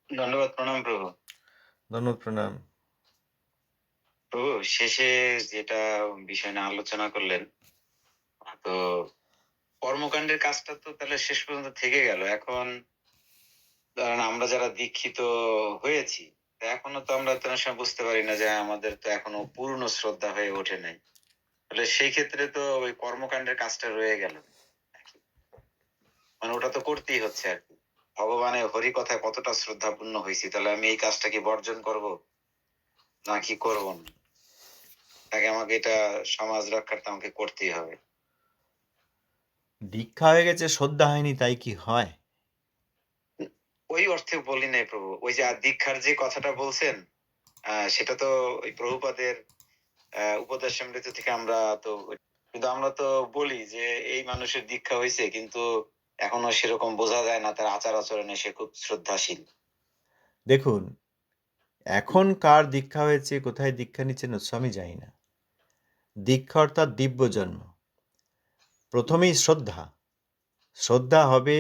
ধন্যবাদ, প্রণাম প্রভু। ধন্যবাদ, প্রণাম। প্রভু, শেষে যেটা বিষয় নিয়ে আলোচনা করলেন, তো কর্মকাণ্ডের কাজটা তো তাহলে শেষ পর্যন্ত থেকে গেল। এখন ধরেন আমরা যারা দীক্ষিত হয়েছি, তো এখনো তো আমরা তো অনেক সময় বুঝতে পারি না যে আমাদের তো এখনো পূর্ণ শ্রদ্ধা হয়ে ওঠে নাই। তাহলে সেই ক্ষেত্রে তো ওই কর্মকাণ্ডের কাজটা রয়ে গেল। মানে ওটা তো করতেই হচ্ছে আরকি। ভগবানের হরি কথায় কতটা শ্রদ্ধাপূর্ণ হইছি, তাহলে আমি এই কাজটা কি বর্জন করব? নাকি করব না? নাকি আমাকে এটা সমাজ রক্ষার্থে আমাকে করতেই হবে? দীক্ষা হয়ে গেছে, শ্রদ্ধা হয়নি, তাই কি হয়? ওই অর্থে বলি নাই প্রভু। ওই যে দীক্ষার যে কথাটা বলছেন, সেটা তো ওই প্রভুপাদের উপদেশামৃত থেকে আমরা তো কিন্তু আমরা তো বলি যে এই মানুষের দীক্ষা হইছে, কিন্তু এখনো সেরকম বোঝা যায় না তার আচার-আচরণে সে খুব শ্রদ্ধাশীল। দেখুন, এখন কার দীক্ষা হয়েছে, কোথায় দীক্ষা নিচ্ছেন ওসব আমি জানি না। দীক্ষা অর্থাৎ দিব্য জন্ম। প্রথমেই শ্রদ্ধা। শ্রদ্ধা হবে,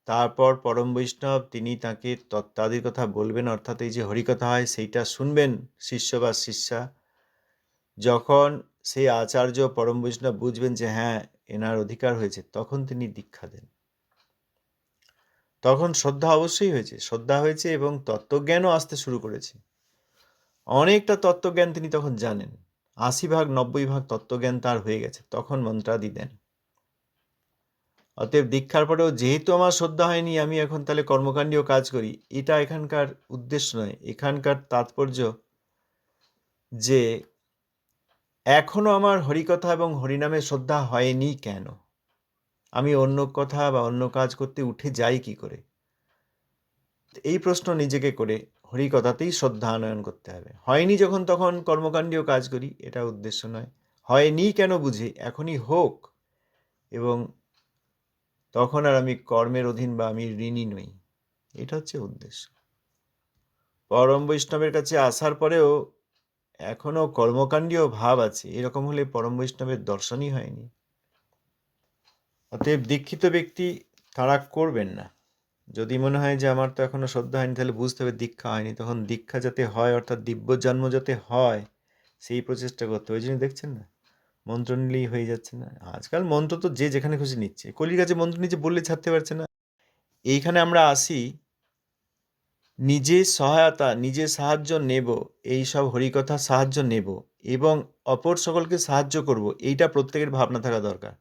তারপর পরম বৈষ্ণব তিনি তাকে তত্ত্বাদির কথা বলবেন, অর্থাৎ এই যে হরিকথা হয় সেইটা শুনবেন শিষ্য বা শিষ্যা। যখন সেই আচার্য পরম বৈষ্ণব বুঝবেন যে হ্যাঁ এনার অধিকার হয়েছে, তখন তিনি দীক্ষা দেন। তখন শ্রদ্ধা অবশ্যই হয়েছে, শ্রদ্ধা হয়েছে এবং তত্ত্বজ্ঞানও আসতে শুরু করেছে। অনেকটা তত্ত্বজ্ঞান তিনি তখন জানেন, ৮০ ভাগ ৯০ ভাগ তত্ত্বজ্ঞান তার হয়ে গেছে, তখন মন্ত্রাদি দেন। অতএব দীক্ষার পরেও যেহেতু আমার শ্রদ্ধা হয়নি, আমি এখন তাহলে কর্মকাণ্ডীয় কাজ করি, এটা এখানকার উদ্দেশ্য নয়। এখানকার তাৎপর্য যে এখনো আমার হরিকথা এবং হরিনামে শ্রদ্ধা হয়নি কেন? আমি অন্য কথা বা অন্য কাজ করতে উঠে যাই কি করে? এই প্রশ্ন নিজেকে করে হরিকথাতেই শ্রদ্ধা আনয়ন করতে হবে। হয়নি যখন তখন কর্মকাণ্ডীয় কাজ করি, এটা উদ্দেশ্য নয়। হয়নি কেন বুঝে এখনই হোক, এবং তখন আর আমি কর্মের অধীন বা আমি ঋণী নই, এটা হচ্ছে উদ্দেশ্য। পরম বৈষ্ণবের কাছে আসার পরেও এখনো কর্মকাণ্ডীয় ভাব আছে, এরকম হলে পরম বৈষ্ণবের দর্শনই হয়নি। অতএব দীক্ষিত ব্যক্তি তারা করবেন না। যদি মনে হয় যে আমার তো এখনো শ্রদ্ধা হয়নি, তাহলে বুঝতে হবে দীক্ষা হয়নি। তখন দীক্ষা যাতে হয়, অর্থাৎ দিব্য জন্ম যাতে হয়, সেই প্রচেষ্টা করতে হবে। ওই জন্য দেখছেন না, মন্ত্র নিলেই হয়ে যাচ্ছে না। আজকাল মন্ত্র তো যে যেখানে খুশি নিচ্ছে, কলির কাছে মন্ত্র নিচে বললে ছাড়তে পারছে না। এইখানে আমরা আসি নিজের সহায়তা, নিজের সাহায্য নেব, এই সব হরিকথার সাহায্য নেব এবং অপর সকলকে সাহায্য করব, এইটা প্রত্যেকের ভাবনা থাকা দরকার।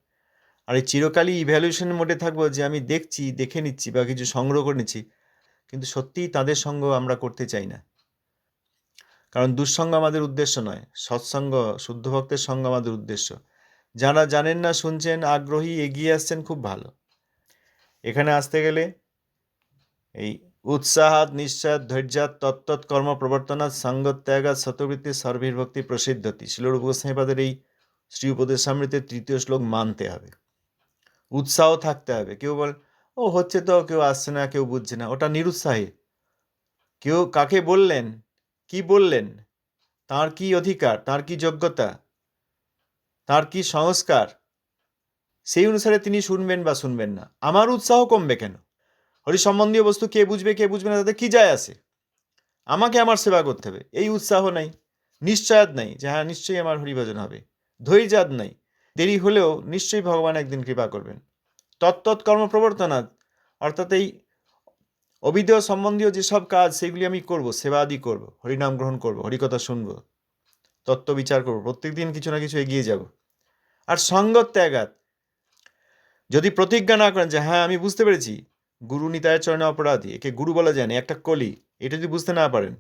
আর এই চিরকালই ইভ্যালুয়েশন মোডে থাকবো যে আমি দেখছি, দেখে নিচ্ছি বা কিছু সংগ্রহ করে নিচ্ছি, কিন্তু সত্যিই তাদের সঙ্গ আমরা করতে চাই না। কারণ দুঃসঙ্গ আমাদের উদ্দেশ্য নয়, সৎসঙ্গ, শুদ্ধ ভক্তের সঙ্গ আমাদের উদ্দেশ্য। যারা জানেন না, শুনছেন, আগ্রহী, এগিয়ে আসছেন, খুব ভালো। এখানে আসতে গেলে এই উৎসাহাত নিশ্চয়াত ধৈর্যাত তত্তৎ কর্ম প্রবর্তনাৎ সঙ্গত্যাগাৎ শতবৃত্তি সর্বীর্ভক্তি প্রসিদ্ধতি, শিলরূপ গোস্বামীপাদের এই শ্রী উপদেশামৃতের ৩য় শ্লোক মানতে হবে। উৎসাহ থাকতে হবে। কেউ বল ও হচ্ছে তো, কেউ আসছে না, কেউ বুঝছে না, ওটা নিরুৎসাহী। কেউ কাকে বললেন, কি বললেন, তার কি অধিকার, তার কি যোগ্যতা, তার কি সংস্কার, সেই অনুসারে তিনি শুনবেন বা শুনবেন না। আমার উৎসাহ কমবে কেন? হরি সম্বন্ধীয় বস্তু কে বুঝবে কে বুঝবে না তাতে কি যায় আসে? আমাকে আমার সেবা করতে হবে, এই উৎসাহ নাই, নিশ্চয়াত নাই যে হ্যাঁ নিশ্চয়ই আমার হরিভজন হবে, ধৈর্যাদ নাই, দেরি হলেও নিশ্চয়ই ভগবান একদিন কৃপা করবেন। তত্তৎ কর্ম প্রবর্তনাৎ, অর্থাৎ এই অবিদেয় সম্বন্ধীয় যেসব কাজ সেগুলি আমি করব, সেবা আদি করব, হরিনাম গ্রহণ করব, হরিকথা শুনব, তত্ত্ব বিচার করব, প্রত্যেক দিন কিছু না কিছু এগিয়ে যাব। আর সঙ্গত ত্যাগাত, যদি প্রতিজ্ঞা না করেন যে হ্যাঁ আমি বুঝতে পেরেছি গুরু নিতায়ের চরণে অপরাধী, একে গুরু বলা যায় না, একটা কলি, এটা যদি বুঝতে না পারেন,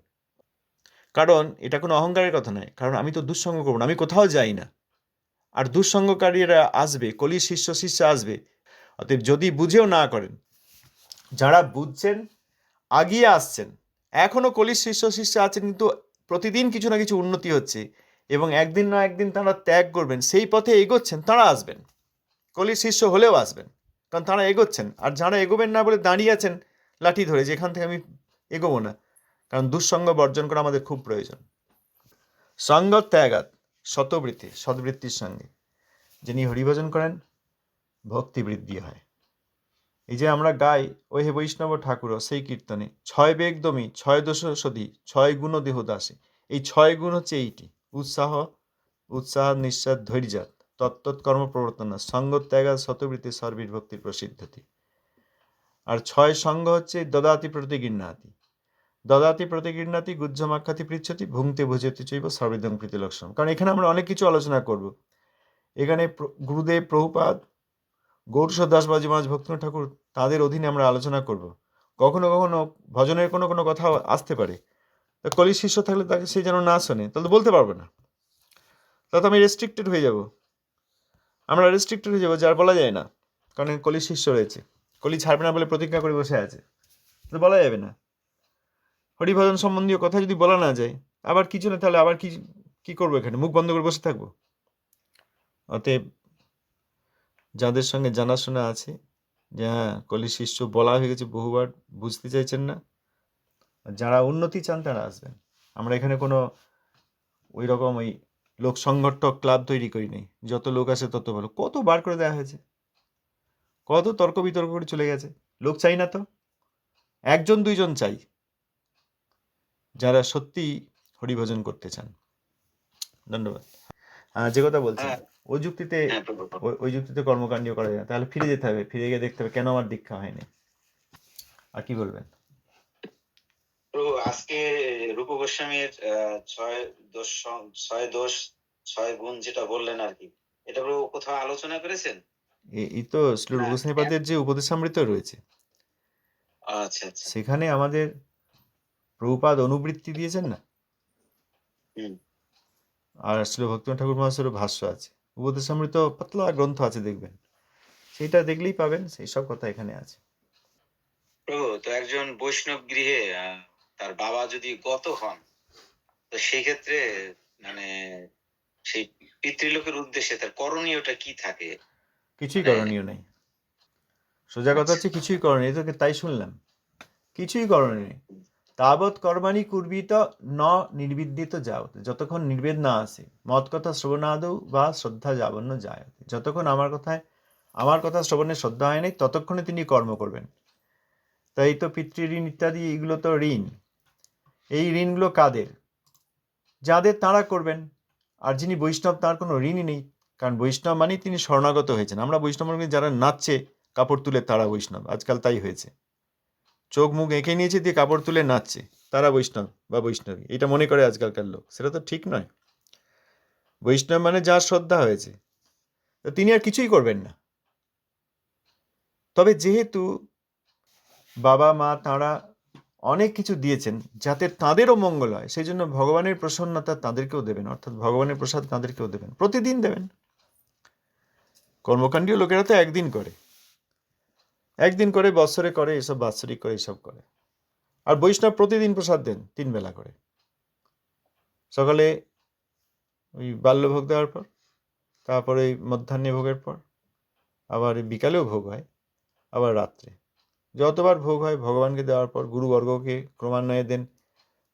কারণ এটা কোনো অহংকারের কথা নয়, কারণ আমি তো দুঃসঙ্গ করবো না, আমি কোথাও যাই না, আর দুঃসঙ্গকারীরা আসবে, কলির শিষ্য শিষ্য আসবে। অতএব যদি বুঝেও না করেন, যারা বুঝছেন আগিয়ে আসছেন, এখনো কলির শিষ্য শিষ্য আছেন, কিন্তু প্রতিদিন কিছু না কিছু উন্নতি হচ্ছে এবং একদিন না একদিন তারা ত্যাগ করবেন, সেই পথে এগোচ্ছেন, তারা আসবেন, কলির শিষ্য হলেও আসবেন, কারণ তারা এগোচ্ছেন। আর যারা এগোবেন না বলে দাঁড়িয়ে আছেন লাঠি ধরে, যে এখান থেকে আমি এগোবো না, কারণ দুঃসঙ্গ বর্জন করা আমাদের খুব প্রয়োজন। সঙ্গ ত্যাগাত শতবৃত্তি, সদ্বৃত্তির সঙ্গে যিনি হরিভজন করেন, ভক্তি বৃদ্ধি হয়। এই যে আমরা গাই ওই হে বৈষ্ণব ঠাকুর সেই কীর্তনে 6 বেগ দমি 6 দোষ সধি 6 গুণ দেহ দাসে। এই 6 গুণ হচ্ছে এইটি: উৎসাহ নিঃশ্বাস ধৈর্যাত তত্তৎ কর্ম প্রবর্তন সঙ্গ ত্যাগা শতবৃত্তি সর্বীর ভক্তির প্রসিদ্ধতি। আর 6 সঙ্গ হচ্ছে দদাতি প্রতিগৃহ্ণাতি গুজ্জমাখ্যাতি পৃচ্ছতি ভুংতে ভুজতি চৈব সর্বেদং প্রীতি লক্ষণ। কারণ এখানে আমরা অনেক কিছু আলোচনা করব। এখানে গুরুদেব, প্রভুপাদ, গৌরসর দাস বাজি মহারাজ, ভক্তিনাথ ঠাকুর, তাদের অধীনে আমরা আলোচনা করব। কখনো কখনো ভজনের কোনো কোনো কথা আসতে পারে, তা কলির শিষ্য থাকলে তাকে সে যেন না শোনে, তাহলে তো বলতে পারবে না, তাহলে তো আমি রেস্ট্রিক্টেড হয়ে যাব। আমরা রেস্ট্রিক্টেড হয়ে যাবো, যার বলা যায় না, কারণ কলির শিষ্য রয়েছে। কলি ছাড়বে না বলে প্রতিজ্ঞা করে বসে আছে, তো বলা যাবে না। হরিভজন সম্বন্ধীয় কথা যদি বলা না যায়, আবার কিছু না, তাহলে আবার কি কি করবো? এখানে মুখ বন্ধ করে বসে থাকবো? অতএব যাদের সঙ্গে জানাশোনা আছে যে হ্যাঁ কলির শিষ্য বলা হয়ে গেছে বহুবার, বুঝতে চাইছেন না, যারা উন্নতি চান তারা আসবেন। আমরা এখানে কোনো ওই রকম ওই লোক সংগঠক ক্লাব তৈরি করি নেই। যত লোক আসে তত ভালো। কত বার করে দেওয়া হয়েছে, কত তর্ক বিতর্ক করে চলে গেছে। লোক চাই না তো, 1 2 জন চাই যারা সত্যি হরিভজন করতে চান। ধন্যবাদ। যে কথা বলছেন, হ্যাঁ ওই যুক্তিতে হ্যাঁ প্রভু। ওই যুক্তিতে কর্মকাণ্ড করা যায় না। তাহলে ফিরে যেতে হবে, ফিরে গিয়ে দেখতে হবে কেন আমার দীক্ষা হয়নি। আর কি বলবেন? প্রভু, আজকে রূপ গোস্বামীর 6 দোষ 6 গুণ যেটা বললেন আর কি, এটা প্রভু কোথাও আলোচনা করেছেন? এই তো শ্রী না। গোস্বামীপাদের যে উপদেশামৃত রয়েছে, আচ্ছা আচ্ছা। সেখানে আমাদের প্রভুপাদ অনুবৃত্তি দিয়েছেন না, হুম। আর শ্রী ভক্তিনাথ ঠাকুর মহাশয়ের ভাষ্য আছে। উপদেশামৃত পাতলা গ্রন্থ আছে, দেখবেন, সেইটা দেখলেই পাবেন সেই সব কথা এখানে আছে। প্রভু, তো একজন বৈষ্ণব গৃহে তার বাবা যদি গত হন, তো সেই ক্ষেত্রে মানে সেই পিতৃলোকের উদ্দেশ্যে তার করণীয়টা কি থাকে? কিছুই মানে করণীয় নেই। সোজা কথা হচ্ছে কিছুই করণীয়। তোকে তাই শুনলাম, কিছুই করণীয় নেই। তাবৎ কর্মাণি কুর্বিত ন নির্বিদ্যিত যাওত, যতক্ষণ নির্বেদ না আসে, মত কথা শ্রবণাদৌ বা শ্রদ্ধা যাবন্য যায়, যতক্ষণ আমার কথা শ্রবণের শ্রদ্ধা হয় নাই, ততক্ষণে তিনি কর্ম করবেন। তাই তো পিতৃঋণ ইত্যাদি এগুলো তো ঋণ। এই ঋণগুলো কাদের? যাদের তাঁরা করবেন। আর যিনি বৈষ্ণব তার কোনো ঋণই নেই, কারণ বৈষ্ণব মানেই তিনি শরণাগত হয়েছেন। আমরা বৈষ্ণব মানে যারা নাচছে কাপড় তুলে, তারা বৈষ্ণব। আজকাল তাই হয়েছে, চোখ মুখ এঁকে নিয়েছে, দিয়ে কাপড় তুলে নাচছে, তারা বৈষ্ণব বা বৈষ্ণবী, এটা মনে করে আজকালকার লোক। সেটা তো ঠিক নয়। বৈষ্ণব মানে যার শ্রদ্ধা হয়েছে, তো তিনি আর কিছুই করবেন না। তবে যেহেতু বাবা মা তাঁরা অনেক কিছু দিয়েছেন যাতে তাঁদেরও মঙ্গল হয়, সেই জন্য ভগবানের প্রসন্নতা তাঁদেরকেও দেবেন, অর্থাৎ ভগবানের প্রসাদ তাঁদেরকেও দেবেন, প্রতিদিন দেবেন। কর্মকাণ্ডীয় লোকেরা তো একদিন করে বৎসরে করে, এসব বাৎসরিক করে, এসব করে। আর বৈষ্ণব প্রতিদিন প্রসাদ দেন 3 বেলা করে। সকালে ওই বাল্যভোগ দেওয়ার পর, তারপরে মধ্যাহ্নে ভোগের পর, আবার বিকালেও ভোগ হয়, আবার রাত্রে। যতবার ভোগ হয় ভগবানকে দেওয়ার পর গুরুবর্গকে ক্রমান্বয়ে দেন,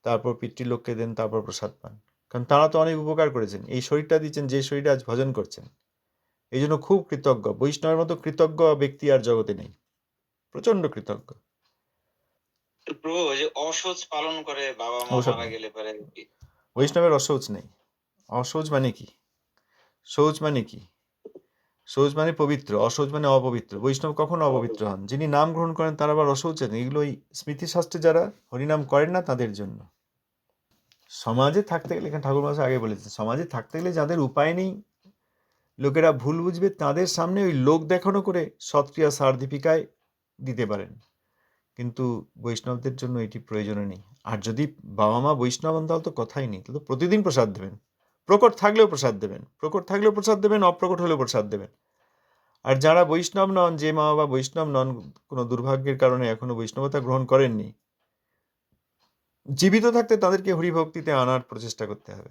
তারপর পিতৃলোককে দেন, তারপর প্রসাদ পান। কারণ তারা তো অনেক উপকার করেছেন, এই শরীরটা দিচ্ছেন, যে শরীরে আজ ভজন করছেন। এই জন্য খুব কৃতজ্ঞ। বৈষ্ণবের মতো কৃতজ্ঞ ব্যক্তি আর জগতে নেই, প্রচন্ড কৃতজ্ঞ। প্রভু, ওই যে অসহ্য পালন করে বাবা মা ওসব মারা নেই, গেলে পরে বৈষ্ণবের অশৌচ নেই। অশৌচ মানে কি? শৌচ মানে কি? শৌচ মানে পবিত্র, অশৌচ মানে অপবিত্র। বৈষ্ণব কখনো অপবিত্র হন? যিনি নাম গ্রহণ করেন তারা আবার অশৌচ নেই। এগুলো ওই স্মৃতিশাস্ত্রে যারা হরিনাম করেন না তাদের জন্য। সমাজে থাকতে গেলে, এখানে ঠাকুর মহাশয় আগে বলেছেন, সমাজে থাকতে গেলে যাদের উপায় নেই, লোকেরা ভুল বুঝবে, তাদের সামনে ওই লোক দেখানো করে সৎক্রিয়া সার্টিফিকায় দিতে পারেন, কিন্তু বৈষ্ণবদের জন্য এটি প্রয়োজনে নেই। আর যদি বাবা মা বৈষ্ণব হন তাহলে তো কথাই নেই, তাহলে তো প্রতিদিন প্রসাদ দেবেন। প্রকট থাকলেও প্রসাদ দেবেন, অপ্রকট হলেও প্রসাদ দেবেন। আর যারা বৈষ্ণব নন, যে মা বাবা বৈষ্ণব নন, কোনো দুর্ভাগ্যের কারণে এখনো বৈষ্ণবতা গ্রহণ করেননি, জীবিত থাকতে তাদেরকে হরিভক্তিতে আনার প্রচেষ্টা করতে হবে।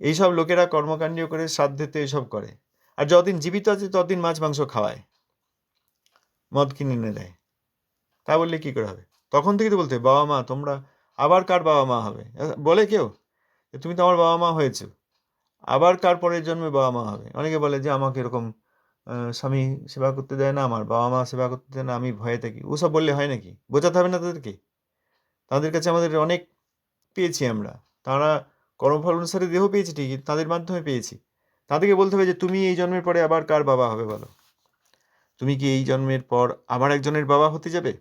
এইসব লোকেরা কর্মকাণ্ড করে শ্রাদ্ধেতে এসব করে, আর যতদিন জীবিত আছে ততদিন মাছ মাংস খাওয়ায়, মদ কিনে এনে দেয়। তা বললে কি করে হবে? তখন থেকে তো বলতে, বাবা মা তোমরা আবার কার বাবা মা হবে? বলে কেউ তুমি তো আমার বাবা মা হয়েছো, আবার কার পরের জন্মে বাবা মা হবে? অনেকে বলে যে আমাকে এরকম স্বামী সেবা করতে দেয় না, আমার বাবা মা সেবা করতে দেয় না, আমি ভয়ে থাকি, ওসব বললে হয় নাকি? বোঝাতে হবে না তাদেরকে? তাদের কাছে আমাদের অনেক পেয়েছি আমরা, তারা কর্মফল অনুসারে দেহ পেয়েছে ঠিকই, তাদের মাধ্যমে পেয়েছি। তাদেরকে বলতে হবে যে তুমি এই জন্মের পরে আবার কার বাবা হবে বলো? তুমি কি এই জন্মের পর আবার একজনের বাবা হতে যাবে,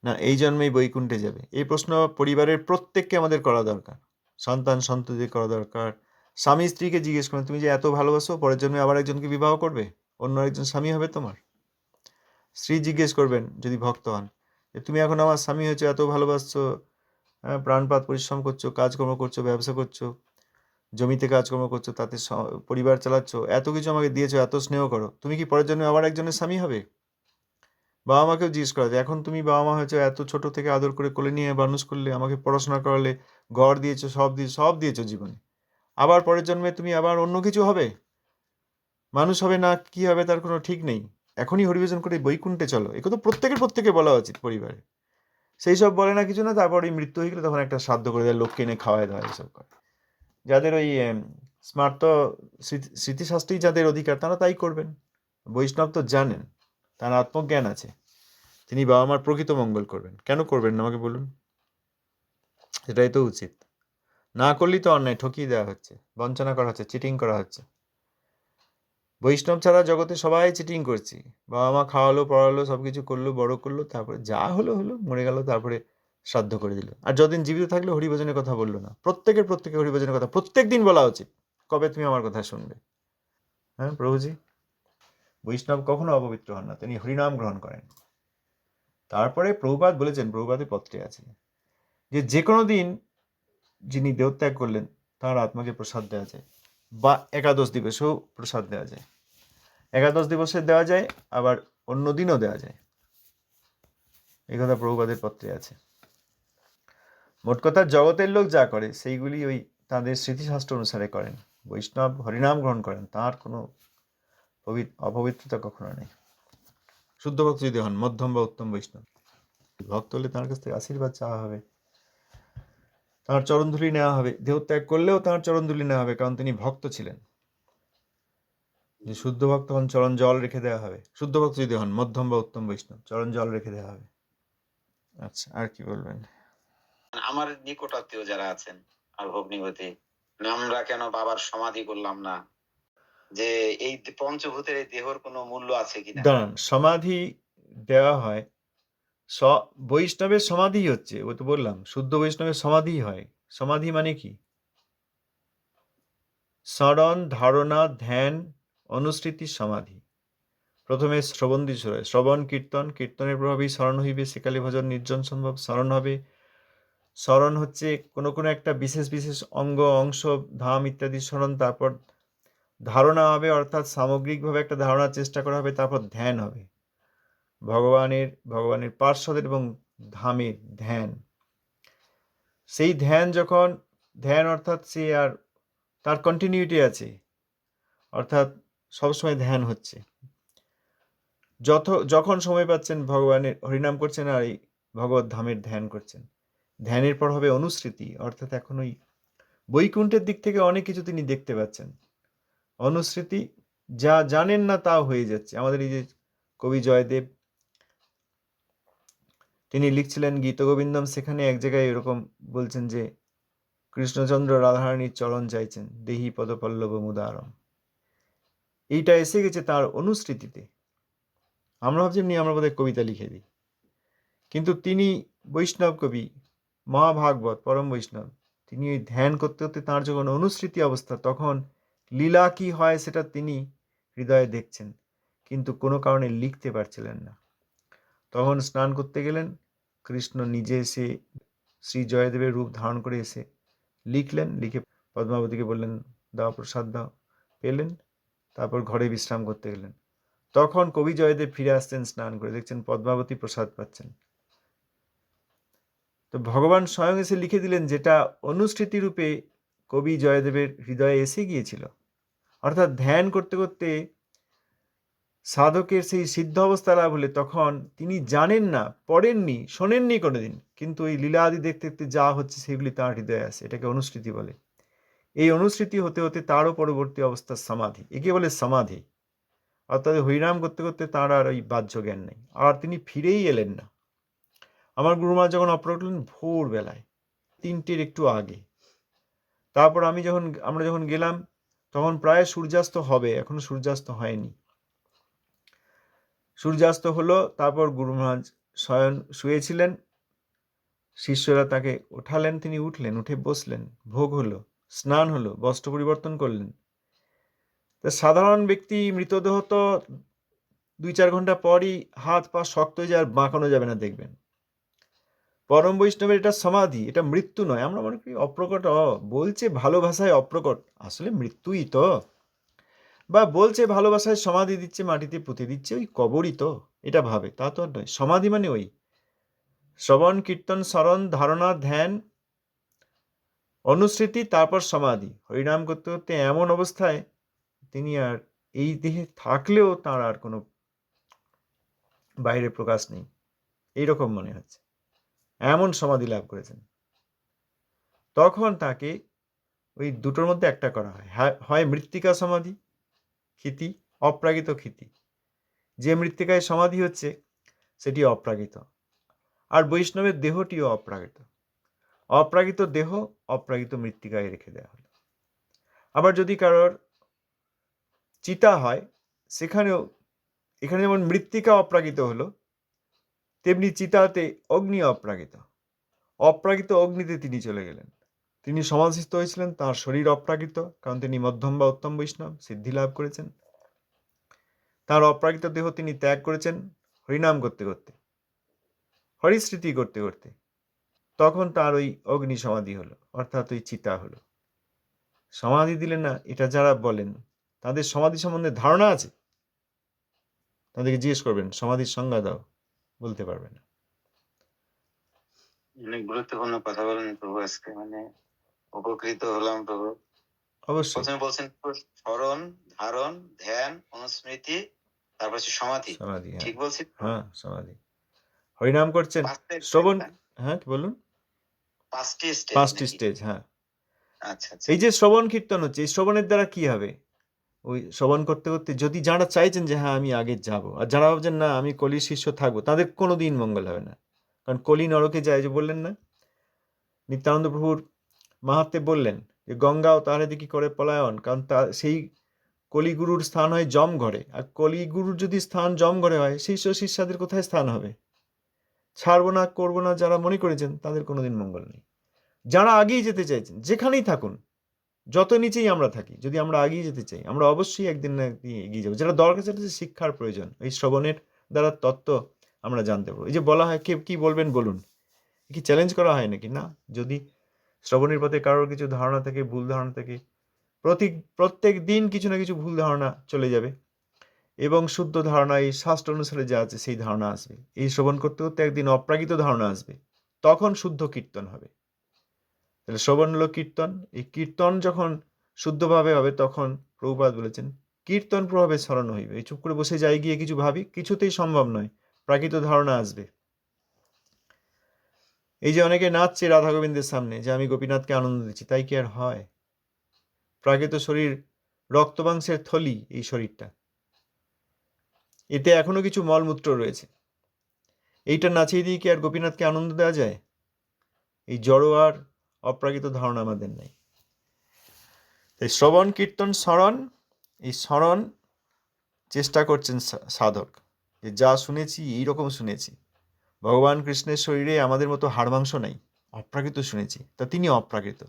না এই জন্মেই বৈকুণ্ঠে যাবে? এই প্রশ্ন পরিবারের প্রত্যেককে আমাদের করা দরকার, সন্তান সন্ততিদের করা দরকার। স্বামী স্ত্রীকে জিজ্ঞেস করেন, তুমি যে এত ভালোবাসো, পরের জন্মে আবার একজনকে বিবাহ করবে, অন্য একজন স্বামী হবে তোমার? স্ত্রী জিজ্ঞেস করবেন যদি ভক্ত হন, যে তুমি এখন আমার স্বামী হয়েছো, এত ভালোবাসছো, প্রাণপাত পরিশ্রম করছো, কাজকর্ম করছো, ব্যবসা করছো, জমিতে কাজকর্ম করছো, তাতে পরিবার চালাচ্ছ, এত কিছু আমাকে দিয়েছো, এত স্নেহ করো, তুমি কি পরের জন্মে আবার একজনের স্বামী হবে? বাবা মাকেও জিজ্ঞেস করা যায়, এখন তুমি বাবা মা হয়েছো, এত ছোট থেকে আদর করে কোলে নিয়ে মানুষ করলে, আমাকে পড়াশোনা করালে, ঘর দিয়েছো, সব দিয়েছো জীবনে, আবার পরের জন্মে তুমি আবার অন্য কিছু হবে, মানুষ হবে না কি হবে তার কোনো ঠিক নেই, এখনই হরিভজন করে বৈকুণ্ঠে চলো। এ কথা প্রত্যেকে বলা উচিত পরিবারে। সেই সব বলে না, কিছু না, তারপর এই মৃত্যু হয়ে গেলে তখন একটা শ্রাদ্ধ করে দেয়, লোককে এনে খাওয়ায় দেওয়া, এইসব করে। যাদের ওই স্মার্ত স্মৃতিশাস্ত্রী যাদের অধিকার, তারা তাই করবেন। বৈষ্ণব তো জানেন, তার আত্মজ্ঞান আছে, তিনি বাবা মার প্রকৃত মঙ্গল করবেন, কেন করবেন না আমাকে বলুন? এটাই তো উচিত। না করলেই তো অন্যায়, ঠকিয়ে দেওয়া হচ্ছে, বঞ্চনা করা হচ্ছে, চিটিং করা হচ্ছে। বৈষ্ণব ছাড়া জগতে সবাই চিটিং করছি, বাবা মা খাওয়ালো, পড়ালো, সব কিছু করলো, বড় করলো, তারপরে যা হলো মরে গেল, তারপরে শ্রাদ্ধ করে দিল, আর যতদিন জীবিত থাকলে হরিভজনের কথা বললো না। প্রত্যেকে হরিভজনের কথা প্রত্যেক দিন বলা উচিত। কবে তুমি আমার কথা শুনবে? হ্যাঁ প্রভুজি, বৈষ্ণব কখনো অপবিত্র হন না, তিনি হরিনাম গ্রহণ করেন। তারপরে প্রভুপাদ বলেছেন, প্রভুপাদের পত্রে আছে, যে কোনো দিন যিনি দেহত্যাগ করলেন তাঁর আত্মাকে প্রসাদ দেওয়া যায়, বা একাদশ দিবসেও প্রসাদ দেওয়া যায়। একাদশ দিবসে দেওয়া যায়, আবার অন্য দিনও দেওয়া যায়, এই কথা প্রভুপাদের পত্রে আছে। মোট কথা জগতের লোক যা করে সেইগুলি ওই তাদের স্মৃতিশাস্ত্র অনুসারে করেন। বৈষ্ণব হরিনাম গ্রহণ করেন, তাঁর কোনো অপবিত্রতা কখনো নেই। শুদ্ধ ভক্ত যদি হন, মধ্যম বা উত্তম বৈষ্ণব ভক্ত হলে তাঁর কাছ থেকে আশীর্বাদ চাওয়া হবে, তাঁর চরণধুলি নেওয়া হবে, দেহত্যাগ করলেও তাঁর চরণধুলি নেওয়া হবে, কারণ তিনি ভক্ত ছিলেন। যে শুদ্ধ ভক্ত হন, চরণ জল রেখে দেওয়া হবে। শুদ্ধ ভক্ত যদি হন, মধ্যম বা উত্তম বৈষ্ণব, চরণ জল রেখে দেওয়া হবে। আচ্ছা, আর কি বলবেন? আমার নিকট আত্মীয় যারা আছেন আর ভগ্নিপতি, আমরা কেন বাবার সমাধি করলাম না, যে এই পঞ্চভূতের এই দেহর কোনো মূল্য আছে কিনা? দাঁড়ান, সমাধি দেওয়া হয়, বৈষ্ণবের সমাধি হচ্ছে, ও তো বললাম শুদ্ধ বৈষ্ণবের সমাধি হয়। সমাধি মানে কি? স্মরণ, ধারণা, ধ্যান, অনুস্মৃতি, সমাধি। প্রথমে শ্রবণ দিয়ে শুরু হয়, শ্রবণ কীর্তন, কীর্তনের প্রভাবেই স্মরণ হইবে, সেকালে ভজন নির্জন সম্ভব, স্মরণ হবে। স্মরণ হচ্ছে কোনো একটা বিশেষ অংশ, ধাম ইত্যাদি স্মরণ। তারপর ধারণা হবে, অর্থাৎ সামগ্রিকভাবে একটা ধারণার চেষ্টা করা হবে। তারপর ধ্যান হবে, ভগবানের পার্শ্বদের এবং ধামের ধ্যান। সেই ধ্যান অর্থাৎ সে আর তার কন্টিনিউটি আছে, অর্থাৎ সবসময় ধ্যান হচ্ছে। যখন সময় পাচ্ছেন ভগবানের হরিনাম করছেন আর এই ভগবত ধামের ধ্যান করছেন। ধ্যানের পর হবে অনুস্মৃতি, অর্থাৎ এখন ওই বৈকুণ্ঠের দিক থেকে অনেক কিছু তিনি দেখতে পাচ্ছেন। অনুস্মৃতি, যা জানেন না তাও হয়ে যাচ্ছে। আমাদের এই যে কবি জয়দেব, তিনি লিখছিলেন গীতগোবিন্দম, সেখানে এক জায়গায় এরকম বলছেন যে কৃষ্ণচন্দ্র রাধারানীর চরণ চাইছেন, দেহি পদপল্লব মুদারম। এইটা এসে গেছে তার অনুস্মৃতিতে। আমরা ভাবছি এমনি আমরা বোধহয় কবিতা লিখে দিই, কিন্তু তিনি বৈষ্ণব কবি, মহাভাগবত, পরম বৈষ্ণব। তিনি ওই ধ্যান করতে করতে তাঁর যখন অনুস্মৃতি অবস্থা, তখন লীলা কি হয় সেটা তিনি হৃদয়ে দেখছেন, কিন্তু কোনো কারণে লিখতে পারছিলেন না। তখন স্নান করতে গেলেন, কৃষ্ণ নিজে এসে শ্রী জয়দেবের রূপ ধারণ করে এসে লিখলেন, লিখে পদ্মাবতীকে বললেন দাও, প্রসাদ দাও, পেলেন। তারপর ঘরে বিশ্রাম করতে গেলেন। তখন কবি জয়দেব ফিরে আসছেন স্নান করে, দেখছেন পদ্মাবতী প্রসাদ পাচ্ছেন। তো ভগবান স্বয়ং এসে লিখে দিলেন, যেটা অনুস্মৃতি রূপে কবি জয়দেবের হৃদয়ে এসে গিয়েছিল। অর্থাৎ ধ্যান করতে করতে সাধকের সেই সিদ্ধ অবস্থা লাভ হলে তখন তিনি জানেন না, পড়েননি, শোনেননি কোনোদিন, কিন্তু এই লীলা আদি দেখতে দেখতে যা হচ্ছে সেগুলি তাঁর হৃদয়ে আসে। এটাকে অনুস্মৃতি বলে। এই অনুস্মৃতি হতে হতে তারও পরবর্তী অবস্থা সমাধি, একে বলে সমাধি। অর্থাৎ হরিনাম করতে করতে তাঁর আর ওই বাহ্য জ্ঞান নেই, আর তিনি ফিরেই এলেন না। আমার গুরুমা যখন অপরা করলেন ভোরবেলায় 3টের একটু আগে, তারপর আমরা যখন গেলাম তখন প্রায় সূর্যাস্ত হবে, এখনো সূর্যাস্ত হয়নি। সূর্যাস্ত হলো, তারপর গুরু মহারাজ শুয়েছিলেন, শিষ্যরা তাকে উঠালেন, তিনি উঠলেন, উঠে বসলেন, ভোগ হলো, স্নান হলো, বস্ত্র পরিবর্তন করলেন। তা সাধারণ ব্যক্তি মৃতদেহ তো 2-4 ঘন্টা পরই হাত পা শক্ত হয়ে যায়, আর বাঁকানো যাবে না, দেখবেন। পরম বৈষ্ণবের এটা সমাধি, এটা মৃত্যু নয়। আমরা মনে করি অপ্রকট, বলছে ভালো ভাষায় অপ্রকট, আসলে মৃত্যুই তো। বা বলছে ভালোবাসায় সমাধি দিচ্ছে, মাটিতে পুঁতে দিচ্ছে, ওই কবরই তো, এটা ভাবে, তা তো আর নয়। সমাধি মানে ওই শ্রবণ কীর্তন স্মরণ ধারণা ধ্যান অনুস্মৃতি, তারপর সমাধি। হরিনাম করতে করতে এমন অবস্থায় তিনি আর এই দেহে থাকলেও তার আর কোনো বাইরে প্রকাশ নেই, এইরকম মনে হচ্ছে, এমন সমাধি লাভ করেছেন। তখন তাকে ওই দুটোর মধ্যে একটা করা হয়, হয় মৃত্তিকা সমাধি, ক্ষিতি, অপ্রাকৃত ক্ষিতি। যে মৃত্তিকায় সমাধি হচ্ছে সেটি অপ্রাকৃত, আর বৈষ্ণবের দেহটিও অপ্রাকৃত। অপ্রাকৃত দেহ অপ্রাকৃত মৃত্তিকায় রেখে দেওয়া হলো। আবার যদি কারোর চিতা হয়, সেখানেও, এখানে যেমন মৃত্তিকা অপ্রাকৃত হলো, তেমনি চিতাতে অগ্নি অপ্রাকৃত। অপ্রাকৃত অগ্নিতে তিনি চলে গেলেন, তিনি সমাধিস্থ হয়েছিলেন। তাঁর শরীর অপ্রাকৃত, কারণ তিনি মধ্যম বা উত্তম বৈষ্ণব, সিদ্ধি লাভ করেছেন। তাঁর অপ্রাকৃত দেহ তিনি ত্যাগ করেছেন হরিনাম করতে করতে, হরিস্মৃতি করতে করতে। তখন তার ওই অগ্নি সমাধি হলো, অর্থাৎ ওই চিতা হলো। সমাধি দিলেন না, এটা যারা বলেন তাদের সমাধি সম্বন্ধে ধারণা আছে, তাদেরকে জিজ্ঞেস করবেন সমাধির সংজ্ঞা দাও, বলতে পারবে না। অনেক গুরুত্বপূর্ণ কথা বলেন প্রভু আজকে, মানে উপকৃত হলাম প্রভু। অবশ্যই প্রথমে বলছেন স্মরণ ধারণ ধ্যান অনুস্মৃতি, তারপর হচ্ছে সমাধি। সমাধি, হ্যাঁ ঠিক বলছি তো? হ্যাঁ, সমাধি। হরিনাম করছেন, 5টা শ্রবণ, স্টেজ, হ্যাঁ কি বলুন? 5টি স্টেজ 5টি নাকি? স্টেজ, হ্যাঁ। আচ্ছা আচ্ছা। এই যে শ্রবণ কীর্তন হচ্ছে, এই শ্রবণের দ্বারা কি হবে? ওই শ্রবণ করতে করতে যদি যারা চাইছেন যে হ্যাঁ আমি আগে যাব, আর যারা ভাবছেন না আমি কলির শিষ্য থাকবো, তাদের কোনো দিন মঙ্গল হবে না। কারণ কলি নরকে যায়, যে বললেন না, নিত্যানন্দ প্রভুর মাহাত্ম্যে বললেন যে গঙ্গাও তাহারে দেখি করে পলায়ন, কারণ সেই কলিগুরুর স্থান হয় জমঘরে, আর কলিগুরুর যদি স্থান জমঘরে হয়, শিষ্য শিষ্যাদের কোথায় স্থান হবে? ছাড়বো না, করবো না যারা মনে করেছেন, তাদের কোনোদিন মঙ্গল নেই। যারা আগেই যেতে চাইছেন, যেখানেই থাকুন, যত নিচেই আমরা থাকি, যদি আমরা এগিয়ে যেতে চাই, আমরা অবশ্যই একদিন না একদিন এগিয়ে যাবো। যেটা দরকার, সেটা হচ্ছে শিক্ষার প্রয়োজন। এই শ্রবণের দ্বারা তত্ত্ব আমরা জানতে পারবো। এই যে বলা হয় কে কি বলবেন বলুন, কি চ্যালেঞ্জ করা হয় নাকি? না, যদি শ্রবণের পথে কারোর কিছু ধারণা থেকে, ভুল ধারণা থেকে, প্রত্যেক দিন কিছু না কিছু ভুল ধারণা চলে যাবে, এবং শুদ্ধ ধারণা এই শাস্ত্র অনুসারে যা আছে সেই ধারণা আসবে। এই শ্রবণ করতে করতে একদিন অপ্রাকৃত ধারণা আসবে, তখন শুদ্ধ কীর্তন হবে। তাহলে শ্রবণ হলো কীর্তন। এই কীর্তন যখন শুদ্ধভাবে হবে, তখন প্রভুপাদ বলেছেন কীর্তন প্রভাবে স্মরণ হইবে। এই চুপ করে বসে যাই গিয়ে কিছু ভাবি, কিছুতেই সম্ভব নয়, প্রাকৃত ধারণা আসবে। এই যে অনেকে নাচছে রাধা গোবিন্দের সামনে, যে আমি গোপীনাথকে আনন্দ দিচ্ছি, তাই কি আর হয়? প্রাকৃত শরীর রক্তমাংসের থলি, এই শরীরটা, এতে এখনো কিছু মলমূত্র রয়েছে। এইটা নাচিয়ে দিয়ে কি আর গোপীনাথকে আনন্দ দেওয়া যায়? এই জড় আর অপ্রাকৃত ধারণা আমাদের নেই। তাই শ্রবণ কীর্তন স্মরণ, এই স্মরণ চেষ্টা করছেন সাধক, যে যা শুনেছি এইরকম শুনেছি। ভগবান কৃষ্ণের শরীরে আমাদের মতো হাড় মাংস নাই, অপ্রাকৃত শুনেছি, তা তিনি অপ্রাকৃত।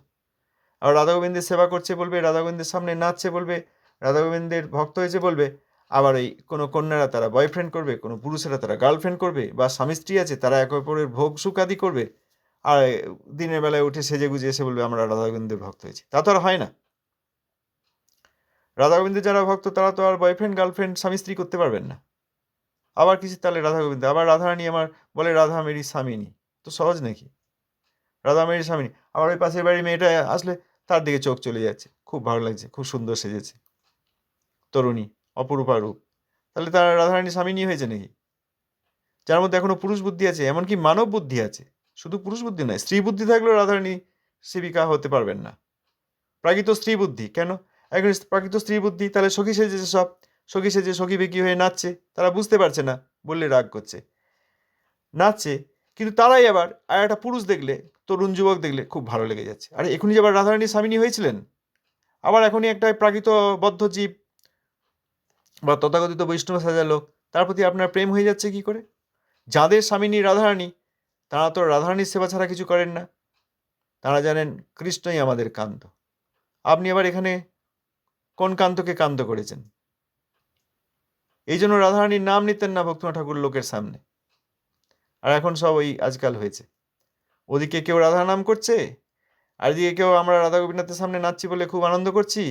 আর রাধা গোবিন্দের সেবা করছে বলবে, রাধা গোবিন্দের সামনে নাচছে বলবে, রাধা গোবিন্দের ভক্ত হয়েছে বলবে। আবার এই কোনো কন্যারা তারা বয়ফ্রেন্ড করবে, কোনো পুরুষেরা তারা গার্লফ্রেন্ড করবে, বা স্বামী স্ত্রী আছে তারা একে অপরের ভোগ সুখ আদি করবে, আর দিনের বেলায় উঠে সেজে গুজে এসে বলবে আমরা রাধা গোবিন্দের ভক্ত হয়েছি। তা তো আর হয় না। রাধা গোবিন্দের যারা ভক্ত, তারা তো আর বয়ফ্রেন্ড গার্লফ্রেন্ড স্বামী স্ত্রী করতে পারবেন না। আবার কিছু তাহলে রাধা গোবিন্দ, আবার রাধারানী আমার বলে রাধা মেরি স্বামিনী, তো সহজ নাকি? রাধা মেরি স্বামিনী। আবার ওই পাশের বাড়ির মেয়েটা আসলে তার দিকে চোখ চলে যাচ্ছে, খুব ভালো লাগছে, খুব সুন্দর সেজেছে, তরুণী, অপরূপা রূপ, তাহলে তার রাধারানী স্বামিনী হয়েছে নাকি? যার মধ্যে এখনো পুরুষ বুদ্ধি আছে, এমনকি মানব বুদ্ধি আছে, শুধু পুরুষ বুদ্ধি নয়, স্ত্রী বুদ্ধি থাকলেও রাধারানী সেবিকা হতে পারবেন না। প্রাকৃত স্ত্রী বুদ্ধি কেন? এখন প্রাকৃত স্ত্রী বুদ্ধি, তাহলে সখী সেজেছে সব, সখী সেজে সখী বেকি হয়ে নাচছে, তারা বুঝতে পারছে না বললে রাগ করছে, নাচছে, কিন্তু তারাই আবার আর একটা পুরুষ দেখলে, তরুণ যুবক দেখলে খুব ভালো লেগে যাচ্ছে। আরে এখনই যে আবার রাধারানী স্বামিনী হয়েছিলেন, আবার এখনই একটা প্রাকৃত বদ্ধ জীব বা তথাকথিত বৈষ্ণব সাজা লোক, তার প্রতি আপনার প্রেম হয়ে যাচ্ছে কি করে? যাদের স্বামিনী রাধারানী, তারা তো রাধারানীর সেবা ছাড়া কিছু করেন না, তারা জানেন কৃষ্ণই আমাদের কান্ত। আপনি আবার এখানে কোন কান্তকে কান্ত করেছেন? এই জন্য রাধারানীর নাম নিতেন না ভক্তিনাথ ঠাকুর লোকের সামনে। আর এখন সব ওই আজকাল হয়েছে, ওদিকে কেউ রাধা নাম করছে, আর এদিকে কেউ আমরা রাধা গোপীনাথের সামনে নাচছি বলে খুব আনন্দ করছি,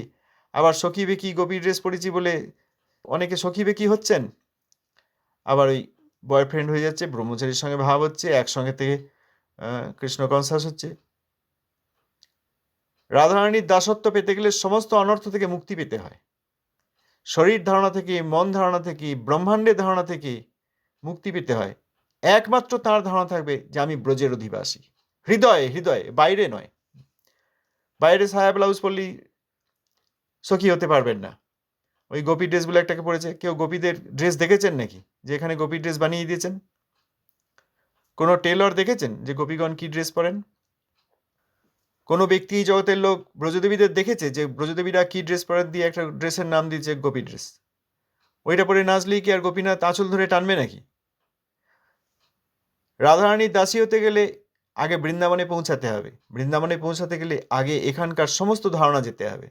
আবার সখী বেকি গোপী ড্রেস পরেছি বলে অনেকে সখী বেকি হচ্ছেন, আবার ওই বয়ফ্রেন্ড হয়ে যাচ্ছে, ব্রহ্মচারীর সঙ্গে ভাব হচ্ছে, একসঙ্গে থেকে কৃষ্ণ কনসাস হচ্ছে। রাধারানীর দাসত্ব পেতে গেলে সমস্ত অনর্থ থেকে মুক্তি পেতে হয়, শরীর ধারণা থেকে, মন ধারণা থেকে, ব্রহ্মাণ্ডের ধারণা থেকে মুক্তি পেতে হয়। একমাত্র তার ধারণা থাকবে যে আমি ব্রজের অধিবাসী, হৃদয়ে হৃদয়ে, বাইরে নয়। বাইরে সায়া ব্লাউজ পরলেই সখী হতে পারবেন না। ওই গোপী ড্রেসগুলো একটাকে পড়েছে, কেউ গোপীদের ড্রেস দেখেছেন নাকি যে এখানে গোপী ড্রেস বানিয়ে দিয়েছেন? কোনো টেলর দেখেছেন যে গোপীগণ কি ড্রেস পরেন? কোনো ব্যক্তি জগতের লোক ব্রজদেবীদের দেখেছে যে ব্রজদেবীরা কি ড্রেস পরেন দিয়ে একটা ড্রেসের নাম দিয়েছে গোপী ড্রেস? ওইটা পরে নাচলেই কি আর গোপীনাথ আঁচল ধরে টানবে নাকি? রাধারানীর দাসী হতে গেলে আগে বৃন্দাবনে পৌঁছাতে হবে, বৃন্দাবনে পৌঁছাতে গেলে আগে এখানকার সমস্ত ধারণা যেতে হবে।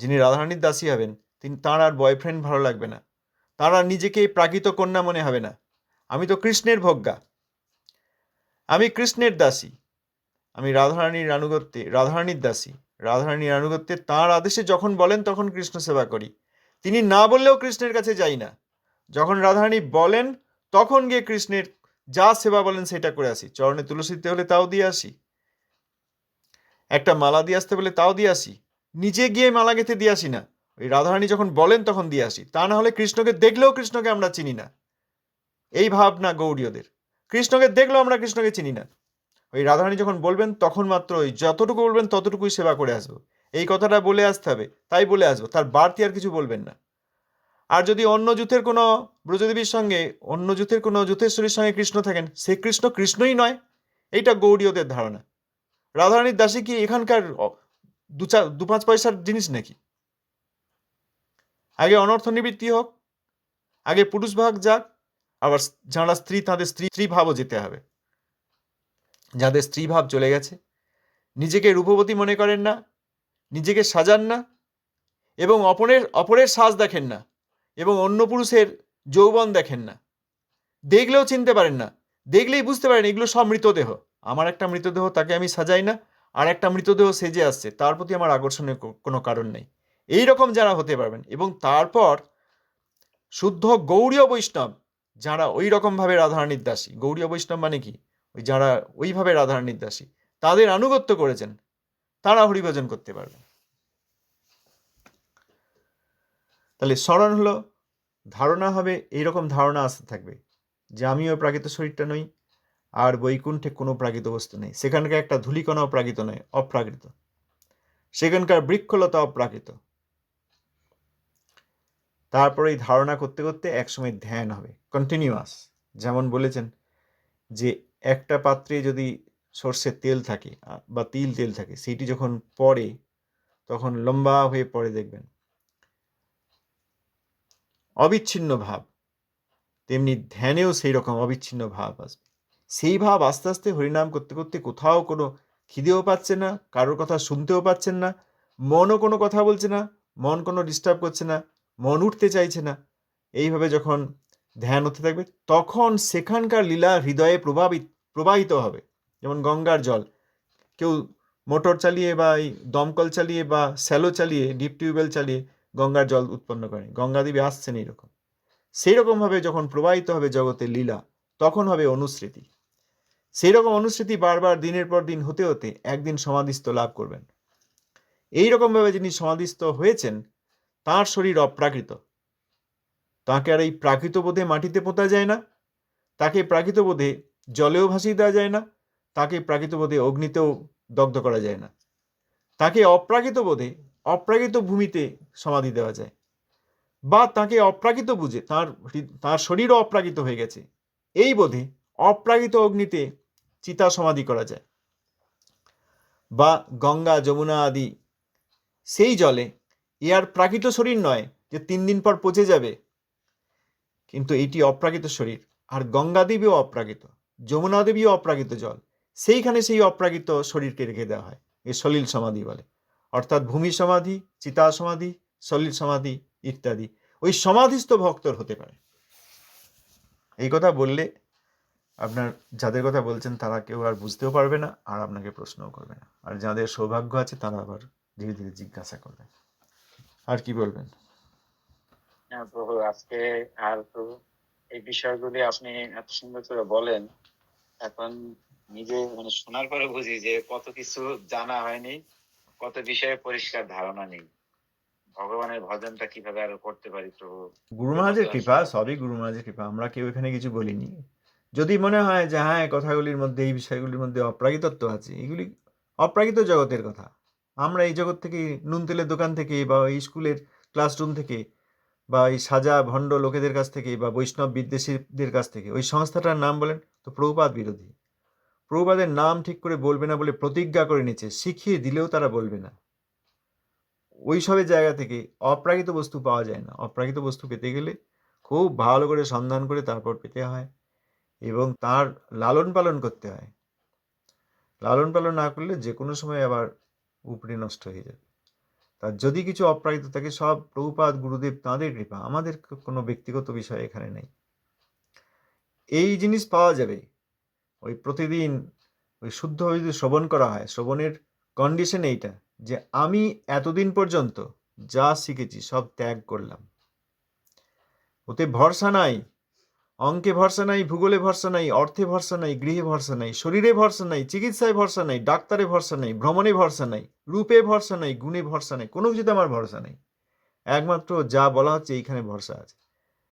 যিনি রাধারানীর দাসী হবেন, তাঁর আর বয়ফ্রেন্ড ভালো লাগবে না, তাঁর আর নিজেকে প্রাকৃত কন্যা মনে হবে না। আমি তো কৃষ্ণের ভোগ্যা, আমি কৃষ্ণের দাসী, আমি রাধারানীর আনুগত্যে, রাধারানীর দাসী, রাধারানীর আনুগত্যে তাঁর আদেশে যখন বলেন তখন কৃষ্ণ সেবা করি। তিনি না বললেও কৃষ্ণের কাছে যাই না। যখন রাধারানী বলেন তখন গিয়ে কৃষ্ণের যা সেবা বলেন সেটা করে আসি। চরণে তুলসী দিতে হলে তাও দিয়ে আসি, একটা মালা দিয়ে আসতে বলে তাও দিয়ে আসি, নিজে গিয়ে মালা গেঁথে দিয়ে আসি না, ওই রাধারানী যখন বলেন তখন দিয়ে আসি। তা না হলে কৃষ্ণকে দেখলেও কৃষ্ণকে আমরা চিনি না, এই ভাবনা গৌড়ীয়দের। কৃষ্ণকে দেখলেও আমরা কৃষ্ণকে চিনি না। ওই রাধারানী যখন বলবেন তখন মাত্র ওই যতটুকু বলবেন ততটুকুই সেবা করে আসবো, এই কথাটা বলে আসতে হবে, তাই বলে আসবো, তার বাড়তি আর কিছু বলবেন না। আর যদি অন্য যুথের কোনো ব্রজদেবীর সঙ্গে, অন্য যুথের কোনো যুথেশ্বরীর সঙ্গে কৃষ্ণ থাকেন, সে কৃষ্ণ কৃষ্ণই নয়, এইটা গৌড়ীয়দের ধারণা। রাধারানীর দাসী কি এখানকার দু পাঁচ পয়সার জিনিস নাকি? আগে অনর্থ নিবৃত্তি হোক, আগে পুরুষ ভাগ যাক, আবার যারা স্ত্রী তাদের স্ত্রী ভাবও যেতে হবে। যাদের স্ত্রী ভাব চলে গেছে, নিজেকে রূপবতী মনে করেন না, নিজেকে সাজান না, এবং অপরের সাজ দেখেন না, এবং অন্য পুরুষের যৌবন দেখেন না, দেখলেও চিনতে পারেন না, দেখলেই বুঝতে পারেন এগুলো সব মৃতদেহ। আমার একটা মৃতদেহ, তাকে আমি সাজাই না, আর একটা মৃতদেহ সেজে আসছে, তার প্রতি আমার আকর্ষণের কোনো কারণ নেই। এই রকম যারা হতে পারবেন, এবং তারপর শুদ্ধ গৌড়ীয় বৈষ্ণব যারা ওই রকমভাবে রাধারানীর দাসী, গৌড়ীয় বৈষ্ণব মানে কি, ওই যারা ওইভাবে রাধারানীর দাসী, তাদের আনুগত্য করেছেন, তারা হরিভজন করতে পারবে। তাহলে স্মরণ হলো, ধারণা হবে, এইরকম ধারণা আসতে থাকবে যে আমিও প্রাকৃত শরীরটা নই, আর বৈকুণ্ঠে কোনো প্রাকৃত বস্তু নেই, সেখানকার একটা ধূলিকণাও প্রাকৃত নয়, অপ্রাকৃত, সেখানকার বৃক্ষলতা অপ্রাকৃত। তারপরে এই ধারণা করতে করতে একসময় ধ্যান হবে, কন্টিনিউয়াস। যেমন বলেছেন যে একটা পাত্রে যদি সর্ষের তেল থাকে বা তিল তেল থাকে, সেইটি যখন পড়ে তখন লম্বা হয়ে পড়ে, দেখবেন অবিচ্ছিন্ন ভাব, তেমনি ধ্যানেও সেই রকম অবিচ্ছিন্ন ভাব আসবে। সেই ভাব আস্তে আস্তে হরিনাম করতে করতে কোথাও কোনো খিদেও পাচ্ছে না, কারোর কথা শুনতেও পাচ্ছেন না, মনও কোনো কথা বলছে না, মন কোনো ডিস্টার্ব করছে না, মন উঠতে চাইছে না। এইভাবে যখন ধ্যান হতে থাকবে তখন সেখানকার লীলা হৃদয়ে প্রবাহিত হবে। যেমন গঙ্গার জল, কেউ মোটর চালিয়ে বা এই দমকল চালিয়ে বা স্যালো চালিয়ে, ডিপ টিউবওয়েল চালিয়ে গঙ্গার জল উৎপন্ন করে, গঙ্গা দেবী আসছেন এইরকম। সেই রকমভাবে যখন প্রবাহিত হবে জগতের লীলা, তখন হবে অনুস্মৃতি। সেই রকম অনুস্মৃতি বারবার দিনের পর দিন হতে হতে একদিন সমাধিস্থ লাভ করবেন। এইরকমভাবে যিনি সমাধিস্থ হয়েছেন, তাঁর শরীর অপ্রাকৃত, তাকে আর এই প্রাকৃত বোধে মাটিতে পোতা যায় না, তাকে প্রাকৃত বোধে জলেও ভাসিয়ে দেওয়া যায় না, তাকে প্রাকৃত বোধে অগ্নিতেও দগ্ধ করা যায় না, তাকে অপ্রাকৃত বোধে অপ্রাকৃত ভূমিতে সমাধি দেওয়া যায়। বা তাকে অপ্রাকৃত বুঝে তার শরীরও অপ্রাকৃত হয়ে গেছে, এই বোধে অপ্রাকৃত অগ্নিতে চিতা সমাধি করা যায়। বা গঙ্গা যমুনা আদি সেই জলে এ আর প্রাকৃত শরীর নয় যে 3 দিন পর পচে যাবে, কিন্তু এটি অপ্রাকৃত শরীর। আর গঙ্গা দেবীও অপ্রাকৃত, যমুনা দেবীও অপ্রাকৃত জল, সেইখানে সেই অপ্রাকৃত শরীরকে রেখে দেওয়া হয়, এ সলিল সমাধি বলে। অর্থাৎ ভূমি সমাধি, চিতা সমাধি, সলিল সমাধি ইত্যাদি ওই সমাধিস্থ ভক্তর হতে পারে। এই কথা বললে আপনার যাদের কথা বলছেন তারা কেউ আর বুঝতেও পারবে না, আর আপনাকে প্রশ্নও করবে না। আর যাদের সৌভাগ্য আছে তারা আবার ধীরে ধীরে জিজ্ঞাসা করবে। আর কি বলবেন? হ্যাঁ প্রভু, আজকে আর তো এই বিষয়গুলি আপনি এত সুন্দর করে বলেন, এখন নিজে মানে শোনার পরে বুঝি যে কত কিছু জানা হয়নি, কত বিষয়ে পরিষ্কার ধারণা নেই। ভগবানের ভজনটা কিভাবে আরো করতে পারি প্রভু। গুরু মহারাজের কৃপা, সবই গুরু মহারাজের কৃপা, আমরা কেউ এখানে কিছু বলিনি। যদি মনে হয় যে হ্যাঁ কথাগুলির মধ্যে, এই বিষয়গুলির মধ্যে অপ্রাকৃতত্ব আছে, এগুলি অপ্রাকৃত জগতের কথা। আমরা এই জগৎ থেকে, নুন তেলের দোকান থেকে, বা এই স্কুলের ক্লাসরুম থেকে, বা এই সাজা ভণ্ড লোকেদের কাছ থেকে, বা বৈষ্ণব বিদ্বেষীদের কাছ থেকে, ওই সংস্থাটার নাম বলেন তো প্রভুপাদ বিরোধী। প্রভুপাদের নাম ঠিক করে বলবে না বলে প্রতিজ্ঞা করে নিচ্ছে, শিখিয়ে দিলেও তারা বলবে না। ওই সবের জায়গা থেকে অপ্রাকৃত বস্তু পাওয়া যায় না। অপ্রাকৃত বস্তু পেতে গেলে খুব ভালো করে সন্ধান করে তারপর পেতে হয়, এবং তার লালন পালন করতে হয়। লালন পালন না করলে যে কোনো সময় আবার উপরে নষ্ট হয়ে যাবে। তার যদি কিছু অপ্রাকৃত থাকে, সব প্রভুপাদ গুরুদেব তাঁদের কৃপা, আমাদের কোনো ব্যক্তিগত বিষয় এখানে নেই। এই জিনিস পাওয়া যাবে ওই প্রতিদিন ওই শুদ্ধভাবে যদি শ্রবণ করা হয়। শ্রবণের কন্ডিশন এইটা যে আমি এতদিন পর্যন্ত যা শিখেছি সব ত্যাগ করলাম, ওতে ভরসা নাই, অঙ্কে ভরসা নাই, ভূগোলে ভরসা নাই, অর্থে ভরসা নাই, গৃহে ভরসা নাই, শরীরে ভরসা নাই, চিকিৎসায় ভরসা নাই, ডাক্তারে ভরসা নাই, ভ্রমণে ভরসা নাই, রূপে ভরসা নাই, গুণে ভরসা নাই, কোনো কিছুতে আমার ভরসা নেই। একমাত্র যা বলা হচ্ছে এইখানে ভরসা আছে।